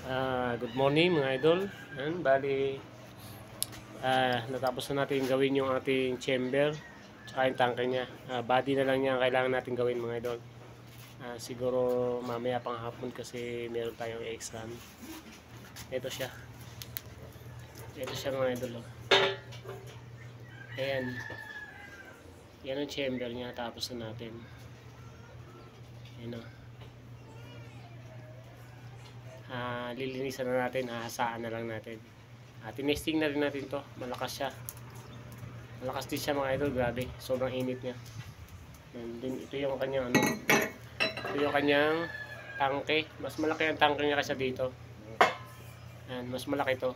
Good morning mga idol. Yan, bali natapos na natin gawin yung ating chamber tsaka yung tangke niya. Body na lang niya ang kailangan natin gawin mga idol. Siguro mamaya pang hapon kasi meron tayong exam. Ito siya. Ito siya mga idol. Oh. Ayan. Yan ang chamber niya. Tapos na natin. Ayan o. Lilinisan na natin, hahasaan na lang natin. Tinesting na rin natin to, malakas siya, malakas din siya mga idol, grabe, sobrang init niya. And then ito yung kanyang ito yung kanyang tangke, mas malaki ang tangke niya kaysa dito. And mas malaki to,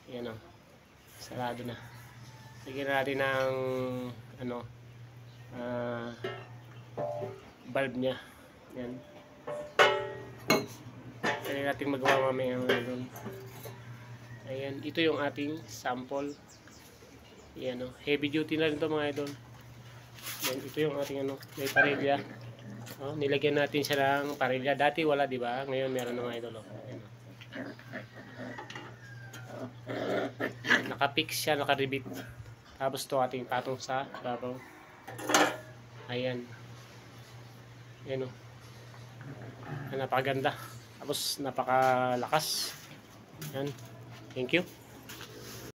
yan o, sarado na. Lagyan natin ng bulb niya, yan. Kaya natin magawa mamaya mga idol. Ayan, ito yung ating sample. Ayan o, heavy duty na rin ito mga idol. Ayan, ito yung ating may parilya. Nilagyan natin siya ng parilya. Dati wala, di ba? Ngayon meron ng mga idol. Ayan, nakapix siya, nakaribit. Tapos ito ating patong sa babaw. Ayan. Ayan o. Napakaganda. Tapos napakalakas. Yan. Thank you.